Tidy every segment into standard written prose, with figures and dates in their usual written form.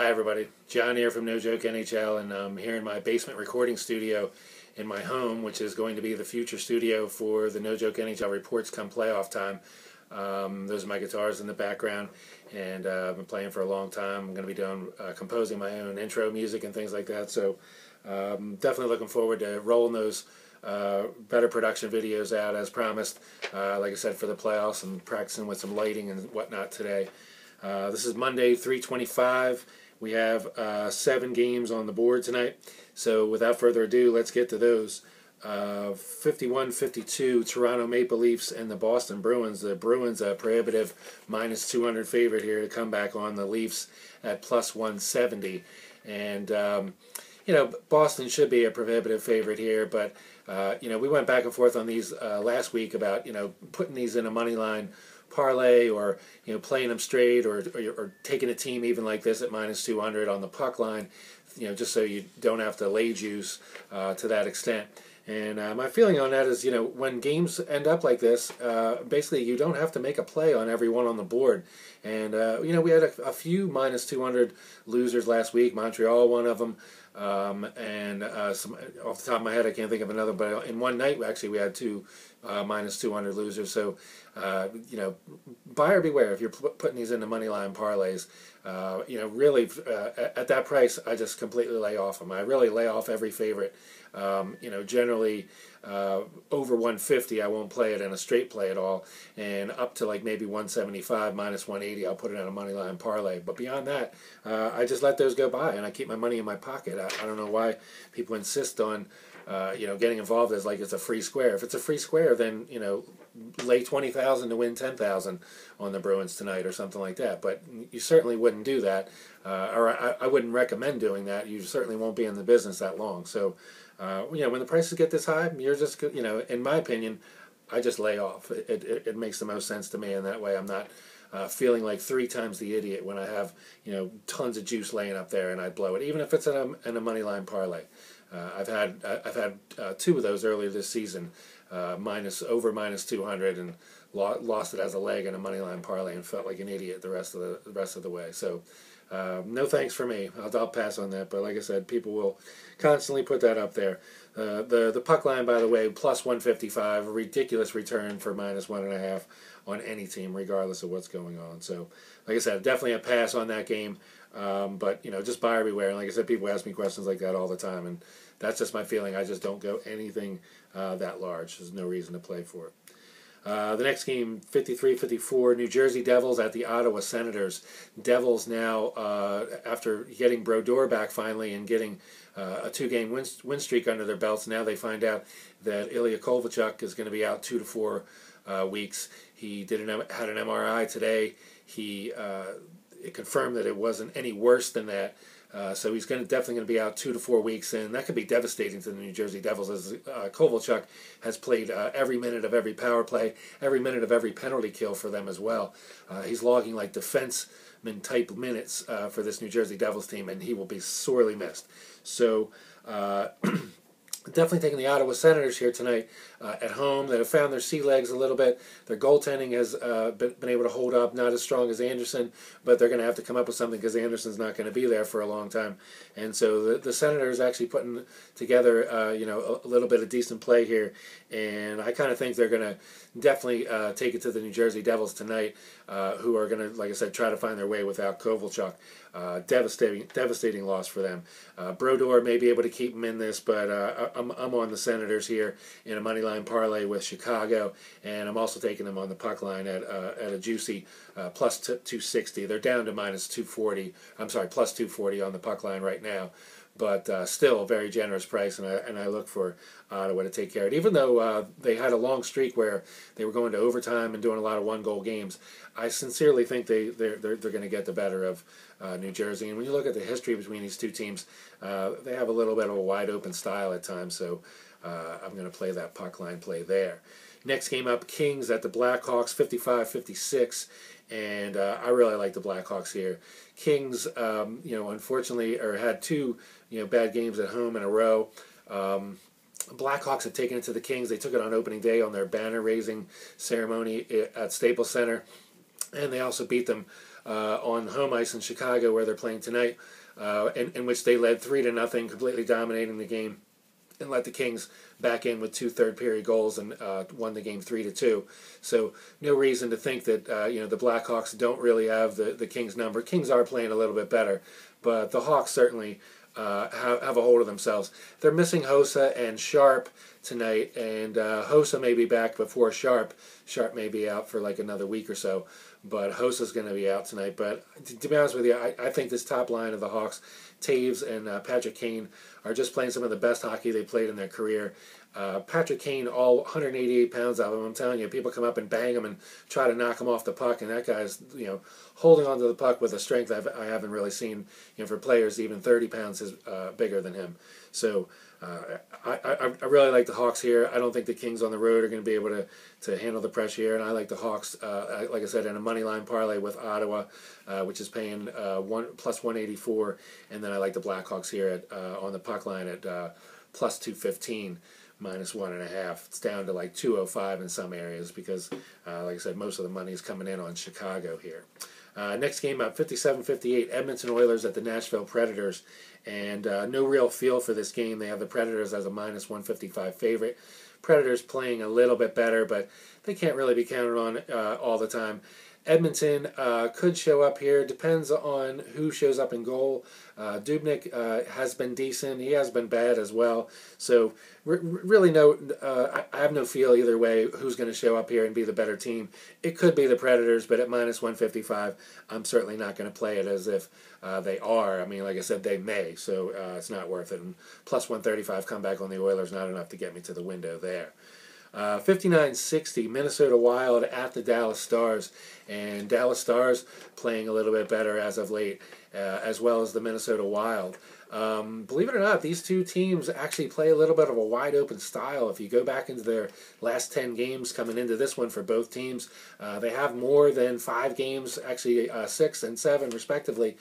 Hi everybody, John here from No Joke NHL, and I'm here in my basement recording studio in my home, which is going to be the future studio for the No Joke NHL reports come playoff time. Those are my guitars in the background, and I've been playing for a long time. I'm going to be doing composing my own intro music and things like that, so definitely looking forward to rolling those better production videos out as promised, like I said, for the playoffs, and practicing with some lighting and whatnot today. This is Monday, 3/25. We have 7 games on the board tonight. So without further ado, let's get to those. 51-52, Toronto Maple Leafs and the Boston Bruins. The Bruins a prohibitive -200 favorite here to come back on the Leafs at +170. And, Boston should be a prohibitive favorite here, but, we went back and forth on these last week about, putting these in a money line parlay, or playing them straight, or taking a team even like this at -200 on the puck line, just so you don't have to lay juice to that extent. And my feeling on that is, when games end up like this, basically you don't have to make a play on every one on the board. And we had a few -200 losers last week. Montreal, one of them. And some off the top of my head, I can't think of another. But in one night, actually, we had 2 -200 losers. So, buyer beware if you're putting these into money line parlays. Really, at that price, I just completely lay off them. I really lay off every favorite. Generally, over 150, I won't play it in a straight play at all, and up to like maybe 175 -180, I'll put it in a money line parlay. But beyond that, I just let those go by, and I keep my money in my pocket. I don't know why people insist on getting involved as like it's a free square. If it's a free square, then lay 20,000 to win 10,000 on the Bruins tonight or something like that. But you certainly wouldn't do that, or I wouldn't recommend doing that. You certainly won't be in the business that long. So, when the prices get this high, you're just in my opinion, I just lay off. It makes the most sense to me, and that way I'm not feeling like 3 times the idiot when I have tons of juice laying up there and I blow it, even if it's in a money line parlay. I've had 2 of those earlier this season, over -200, and lost it as a leg in a money line parlay and felt like an idiot the rest of the way. So no thanks for me. I'll pass on that. But like I said, people will constantly put that up there. The puck line, by the way, +155, a ridiculous return for -1.5 on any team, regardless of what's going on. So, like I said, definitely a pass on that game. But just buyer beware. And like I said, people ask me questions like that all the time, and that's just my feeling. I just don't go anything that large. There's no reason to play for it. The next game, 53-54, New Jersey Devils at the Ottawa Senators. Devils now, after getting Brodeur back finally and getting a 2-game win streak under their belts, now they find out that Ilya Kovalchuk is going to be out 2 to 4 weeks. He had an MRI today. It confirmed that it wasn't any worse than that. So he's definitely going to be out 2 to 4 weeks, and that could be devastating to the New Jersey Devils, as Kovalchuk has played every minute of every power play, every minute of every penalty kill for them as well. He's logging like defenseman-type minutes for this New Jersey Devils team, and he will be sorely missed. So definitely taking the Ottawa Senators here tonight at home, that have found their sea legs a little bit. Their goaltending has been able to hold up, not as strong as Anderson, but they're going to have to come up with something because Anderson's not going to be there for a long time. And so the Senators actually putting together a little bit of decent play here, and I kind of think they're going to definitely take it to the New Jersey Devils tonight, who are going to, like I said, try to find their way without Kovalchuk. Devastating loss for them. Brodeur may be able to keep him in this, but I'm on the Senators here in a money line parlay with Chicago, and I'm also taking them on the puck line at a juicy +260. They're down to -240. I'm sorry, +240 on the puck line right now. But still a very generous price, and I look for Ottawa to take care of it. Even though they had a long streak where they were going to overtime and doing a lot of one-goal games, I sincerely think they're going to get the better of New Jersey. And when you look at the history between these 2 teams, they have a little bit of a wide-open style at times, so I'm going to play that puck line play there. Next game up, Kings at the Blackhawks, 55-56. And I really like the Blackhawks here. Kings, unfortunately, had 2, bad games at home in a row. Blackhawks have taken it to the Kings. They took it on opening day on their banner-raising ceremony at Staples Center. And they also beat them on home ice in Chicago, where they're playing tonight, in which they led 3-0, completely dominating the game, and let the Kings back in with 2 third-period goals and won the game 3-2. So no reason to think that the Blackhawks don't really have the Kings number. Kings are playing a little bit better, but the Hawks certainly have a hold of themselves. They're missing Hossa and Sharp tonight, and Hossa may be back before Sharp. Sharp may be out for like another week or so, but Hossa's going to be out tonight. But to be honest with you, I think this top line of the Hawks, Taves and Patrick Kane, are just playing some of the best hockey they played in their career. Patrick Kane, all 188 pounds of him, I'm telling you, people come up and bang him and try to knock him off the puck, and that guy's holding onto the puck with a strength I haven't really seen for players even 30 pounds is bigger than him. So I really like the Hawks here. I don't think the Kings on the road are going to be able to handle the pressure here, and I like the Hawks, like I said, in a money line parlay with Ottawa, which is paying plus 184, and then I like the Blackhawks here on the puck line at plus 215. Minus 1.5. It's down to like 205 in some areas because, like I said, most of the money is coming in on Chicago here. Next game up, 57-58, Edmonton Oilers at the Nashville Predators. And no real feel for this game. They have the Predators as a minus 155 favorite. Predators playing a little bit better, but they can't really be counted on all the time. Edmonton could show up here. Depends on who shows up in goal. Dubnyk has been decent. He has been bad as well. So really I have no feel either way who's going to show up here and be the better team. It could be the Predators, but at minus 155, I'm certainly not going to play it as if they are. I mean, like I said, they may. So it's not worth it. And plus 135 comeback on the Oilers, not enough to get me to the window there. 59-60, Minnesota Wild at the Dallas Stars, and Dallas Stars playing a little bit better as of late, as well as the Minnesota Wild. Believe it or not, these two teams actually play a little bit of a wide open style. If you go back into their last 10 games coming into this one for both teams, they have more than 5 games, actually 6 and 7 respectively,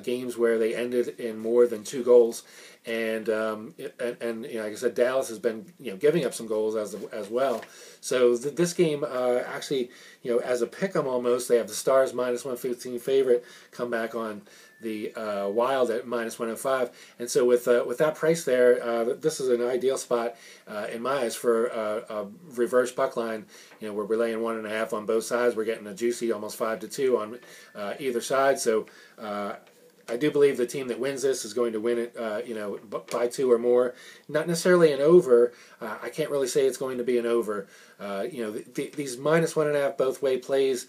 games where they ended in more than 2 goals. And like I said, Dallas has been giving up some goals as well. So this game actually as a pick'em almost, they have the Stars minus 115 favorite, come back on the Wild at minus 105, and so with that price there, this is an ideal spot in my eyes for a reverse puck line. Where we're laying 1.5 on both sides. We're getting a juicy almost 5-2 on either side. So I do believe the team that wins this is going to win it, by 2 or more. Not necessarily an over. I can't really say it's going to be an over. These minus 1.5 both way plays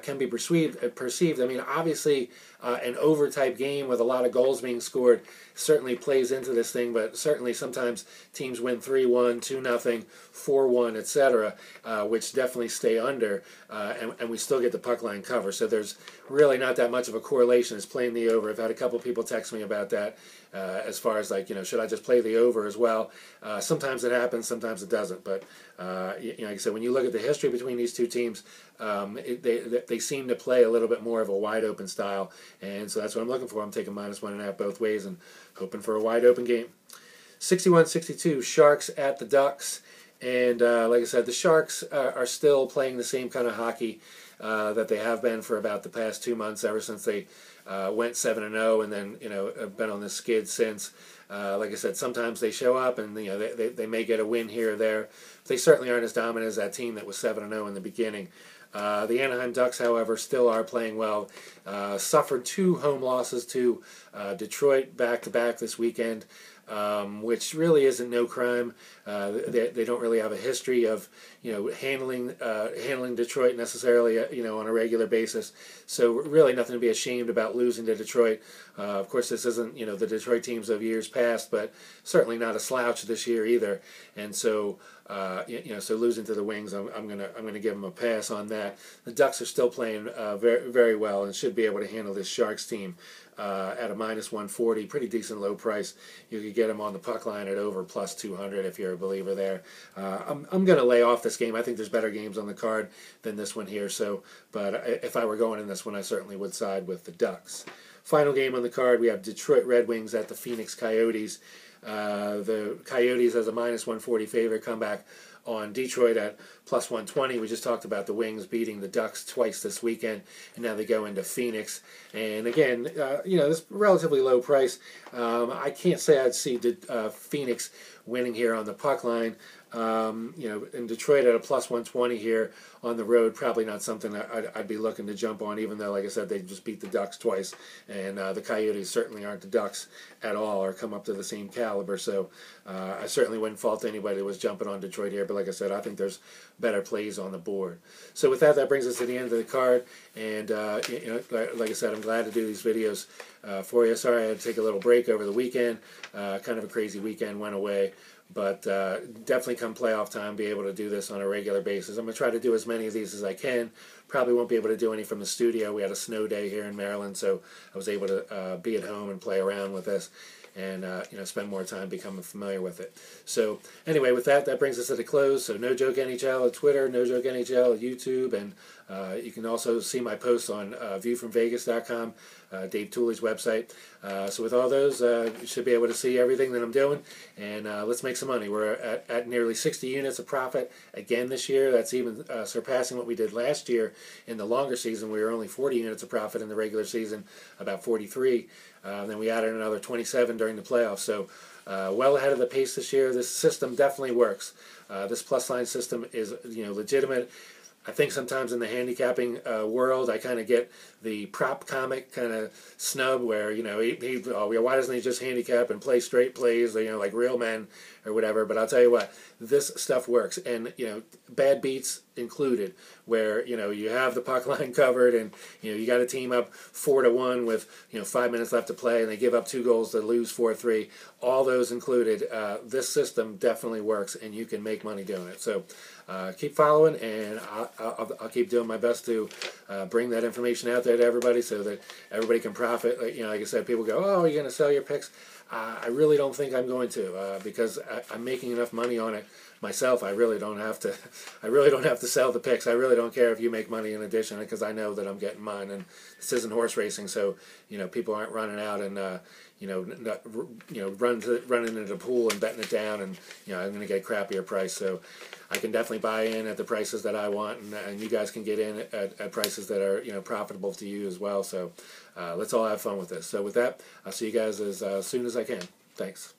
can be perceived. I mean, obviously, an over type game with a lot of goals being scored certainly plays into this thing. But certainly, sometimes teams win 3-1, 2-0, 4-1, etc., which definitely stay under, and we still get the puck line cover. So there's really not that much of a correlation as playing the over. I've had a couple people text me about that, as far as should I just play the over as well? Sometimes it happens, sometimes it doesn't. But like I said, when you look at the history between these two teams, they seem to play a little bit more of a wide open style, and so that's what I'm looking for. I'm taking minus 1.5 both ways and hoping for a wide open game. 61-62, Sharks at the Ducks. And like I said, the Sharks are still playing the same kind of hockey that they have been for about the past 2 months, ever since they went 7-0 and then have been on the skid since. Like I said, sometimes they show up and they may get a win here or there. They certainly aren't as dominant as that team that was 7-0 in the beginning. The Anaheim Ducks, however, still are playing well. Suffered 2 home losses to Detroit back-to-back this weekend, which really isn't no crime. They don't really have a history of handling Detroit necessarily on a regular basis. So really nothing to be ashamed about losing to Detroit. Of course, this isn't the Detroit teams of years past, but certainly not a slouch this year either. And so so losing to the Wings, I'm gonna give them a pass on that. The Ducks are still playing very very well and should be able to handle this Sharks team at a minus 140, pretty decent low price. You could get them on the puck line at over plus 200 if you're a believer there. I'm going to lay off this game. I think there's better games on the card than this one here. But if I were going in this one, I certainly would side with the Ducks. Final game on the card, we have Detroit Red Wings at the Phoenix Coyotes. The Coyotes as a minus 140 favorite, come back on Detroit at plus 120. We just talked about the Wings beating the Ducks twice this weekend, and now they go into Phoenix. And again, this relatively low price. I can't say I'd see Phoenix winning here on the puck line. In Detroit at a plus 120 here on the road, probably not something I'd be looking to jump on, even though, like I said, they just beat the Ducks twice, and the Coyotes certainly aren't the Ducks at all or come up to the same caliber. So I certainly wouldn't fault anybody that was jumping on Detroit here, but like I said, I think there's better plays on the board. So with that brings us to the end of the card, and like I said, I'm glad to do these videos for you. Sorry I had to take a little break over the weekend. Kind of a crazy weekend, went away. But definitely come playoff time, be able to do this on a regular basis. I'm going to try to do as many of these as I can. Probably won't be able to do any from the studio. We had a snow day here in Maryland, so I was able to be at home and play around with this and spend more time becoming familiar with it. So anyway, with that brings us to the close. So No Joke NHL at Twitter, No Joke NHL at YouTube, and you can also see my posts on viewfromvegas.com, Dave Tooley's website. So with all those, you should be able to see everything that I'm doing, and let's make some money. We're at nearly 60 units of profit again this year. That's even surpassing what we did last year in the longer season. We were only 40 units of profit in the regular season, about 43. Then we added another 27 during the playoffs. So well ahead of the pace this year. This system definitely works. This plus line system is legitimate. I think sometimes in the handicapping world, I kind of get the prop comic kind of snub where, why doesn't he just handicap and play straight plays, like real men or whatever. But I'll tell you what, this stuff works. And, bad beats included, where, you have the puck line covered and, you got a team up 4-1 with, 5 minutes left to play and they give up 2 goals to lose 4-3. All those included, this system definitely works and you can make money doing it. So keep following, and I'll keep doing my best to bring that information out there to everybody so that everybody can profit. Like I said, people go, "Oh, you're going to sell your picks?" I really don't think I'm going to because I'm making enough money on it myself. I really don't have to. I really don't have to sell the picks. I really don't care if you make money in addition, because I know that I'm getting mine. And this isn't horse racing, so people aren't running out and running into the pool and betting it down, and I'm going to get a crappier price. So I can definitely buy in at the prices that I want, and you guys can get in at prices that are profitable to you as well. So let's all have fun with this. So with that, I'll see you guys as soon as I can. Thanks.